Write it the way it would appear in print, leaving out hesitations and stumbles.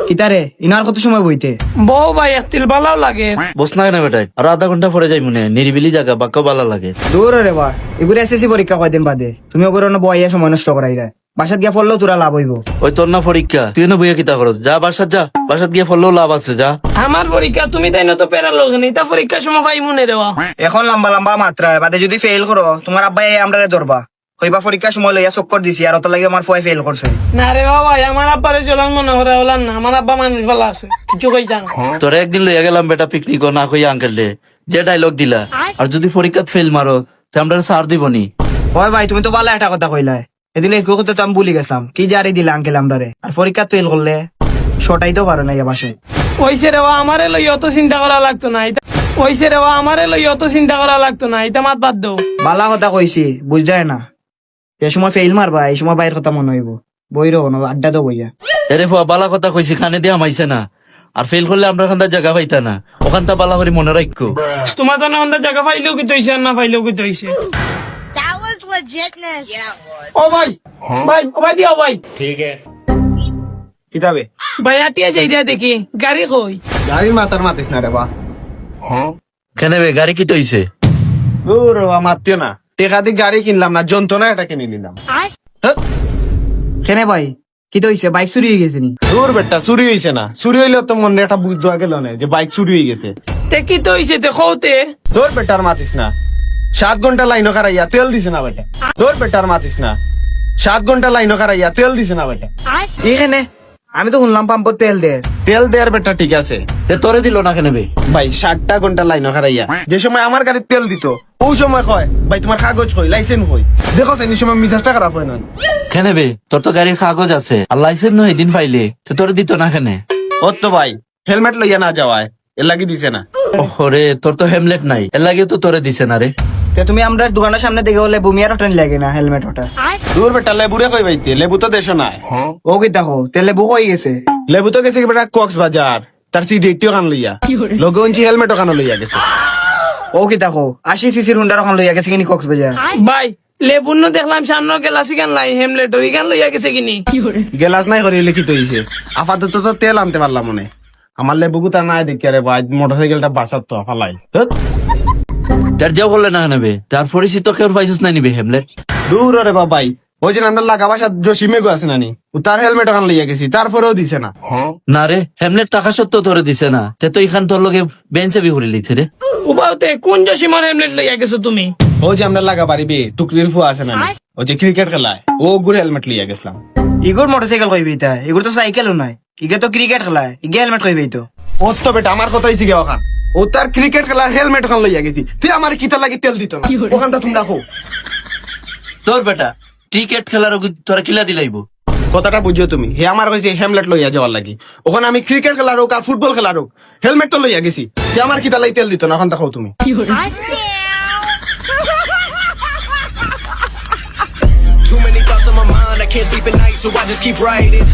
কিতারে inner কত সময় বইতে বউ ভাই একতিল ভালো লাগে। বস না কেন বেটাই আর আধা ঘন্টা পরে যাই মনে নিরিবিলি জায়গা বাক্য ভালো লাগে। দূর রে বা এগুলো এসএসসি পরীক্ষা কয়দিন বাদে তুমি ওগুলো বইয়া সময় নষ্ট করাই রে বাসাত গিয়া পড়লেও তোরা লাভ হইব। ওই তোর না পরীক্ষা তুই না বইয়া কিতা করো যা বাসাত যা বাসাত গিয়ে পড়লেও লাভ আছে যা। আমার পরীক্ষা তুমি তাই না তো পেরার লোক নেই তা পরীক্ষার সময় ভাই মনে দেওয়া। এখন লম্বা লম্বা মাত্রা বাদে যদি ফেল করো তোমার আব্বাই আমরা ধরবা কইবা পরীক্ষার সময় লইয়া চক্কর দিছি আর অত লাগে আমার ফয় ফেল করছে। না রে বাবা আমার আব্বারে চলান মনে করে হলাম না, আমার আব্বা মানুষ ভালো আছে কিছু কই জানো। তোরা একদিন লইয়া গেলাম বেটা পিকনিক না কইয়া আঙ্কেল রে যে ডায়লগ দিলা আর যদি পরীক্ষা ফেল মারো তো আমরা সার দিবনি। হয় ভাই তুমি তো ভালো একটা কথা কইলা এদিন একটু কথা তো আমি ভুলে গেছিলাম কি জারি দিলা আঙ্কেল আমরারে আর পরীক্ষা ফেল করলে সটাই তো পারো না বাসায়। ওইসে রে আমারে লই অত চিন্তা করা লাগতো না এটা, ওইসে রে আমারে লই অত চিন্তা করা লাগতো না এটা মাত বাদ দাও। বালা কথা কইছি বুঝায় না এ সময় ফেল মারবা এই সময় বাইরের কথা মনে হইব বই রো আড্ডা তো বইয়া। আরে বালা কথা কইছি খানে দিয়ে হামাইছে না আর ফেল করলে আমরা ওখান জায়গা পাইতা না ওখানটা বালা করে মনে রাখো। তোমার তো না অন্য জায়গা পাইলেও কি তৈছে আর না পাইলেও কি তৈছে। That was legitness. Yeah, it was. ও ভাই ভাই ও ভাই দিও ভাই কিতাবে ভাই আটিয়া যাই দিয়া দেখি গাড়ি কই। গাড়ির মাতার মাতিস না রে বা কেন বে গাড়ি কি তৈছে দূর মারতিও না টেকা দিয়ে গাড়ি কিনলাম না যন্ত্রণা এটা কিনে নিলাম। কেনে ভাই কি তো হইছে বাইক চুরি হয়ে গেছে নি? দূর বেটা চুরি হয়েছে না, চুরি হইলেও তো মনে একটা বুঝতে গেল না যে বাইক চুরি হয়ে গেছে। তে কি তৈছে দেখোতে দূর বেটার মাতিস না 7 ঘন্টা লাইন কারাইয়া তেল দিছে না বেটা। দূর বেটার মাতিস না 7 ঘন্টা লাইন কারাইয়া তেল দিছে না বেটা। এখানে আমি তো শুনলাম পাম্পর তেল দে তেল দেয়ার বেটা ঠিক আছে তোরে দিল না কেন বে ভাই 7টা ঘন্টা লাইন কারাইয়া যে সময় আমার গাড়ির তেল দিত ওই সময় কয় ভাই তোমার কাগজ কই লাইসেন্স কই দেখো এই সময় মিজাজটা খারাপ হয় না। কেন বে তোর তো গাড়ির কাগজ আছে আর লাইসেন্স নয় দিন পাইলে তো তোরে দিত না কেন ওর তো ভাই হেলমেট লইয়া না যাওয়ায় এর লাগি দিছে না। ওরে তোর তো হেমলেট নাই এর লাগে তো তোরে দিছে না রে। তুমি আমরা দোকানের সামনে দেখে হলে বুমি আর ওটা লাগে না হেলমেট ওটা দূর বেটা লেবুরে কই বাইতে লেবু তো দেশো নাই। ও কি দেখো তেলে বুক হয়ে গেছে লেবু তো গেছে কি বেটা কক্সবাজার তার সিডি একটিও কান লইয়া লগে উঞ্চি হেলমেট কান লইয়া গেছে। ও কি দেখো 80 সিসির হুন্ডার ওখান লইয়া গেছে কিনি কক্সবাজার। ভাই লেবুন্ন দেখলাম সামনে গেলাসি গান লাই হেমলেট ওই গান লইয়া গেছে কিনি। গেলাস নাই করে লিখিত হইছে আপাতত তো তেল আনতে পারলাম মনে আমার লেবু গুতা নাই দেখি আরে ভাই মোটরসাইকেলটা বাসার তো ফালাই তার যাও বললে না কেন বে তার পরিচিত কেউ পাইছিস না নিবে হেমলেট দূর রে বাবাই ওই যে আমরা লাগা বাসা জসিমে গো আছে নানি তার হেলমেট কান লইয়া গেছি তারপরেও দিছে না। না রে হেমলেট টাকা সত্ত্বেও তোরে দিছে না তে তো এখান তোর লগে বেঞ্চে বি ঘুরে লিখছে রে। উবাউতে কোন জসিমার হেমলেট লইয়া গেছো তুমি। ওই যে আমরা লাগা পারিবে টুকরির ফুয়া আছে নানি ওই যে ক্রিকেট খেলায় ও গুড়ে হেলমেট লইয়া গেছিলাম। ইগোর মোটরসাইকেল কইবি তা এগুলো তো সাইকেলও নাই ইগে তো ক্রিকেট খেলায় ইগে হেলমেট কইবি তো। ওর তো বেটা আমার কথা হইছে গিয়ে ওখান ও তার ক্রিকেট খেলার হেলমেট খান লইয়া গেছি তুই আমার কিতা লাগি তেল দিত না ওখানটা তুমি রাখো। তোর বেটা ক্রিকেট খেলার তোরা কিলা দিলাইব কথাটা বুঝিও তুমি হে আমার কইছে হেলমেট লইয়া যাওয়ার লাগি ওখানে আমি ক্রিকেট খেলার হোক আর ফুটবল খেলার হোক হেলমেট তো লইয়া গেছি তুই আমার কিতা লাগি তেল দিত না ওখানটা খাও তুমি। Too many thoughts on my mind, I can't sleep at night, so I just keep writing.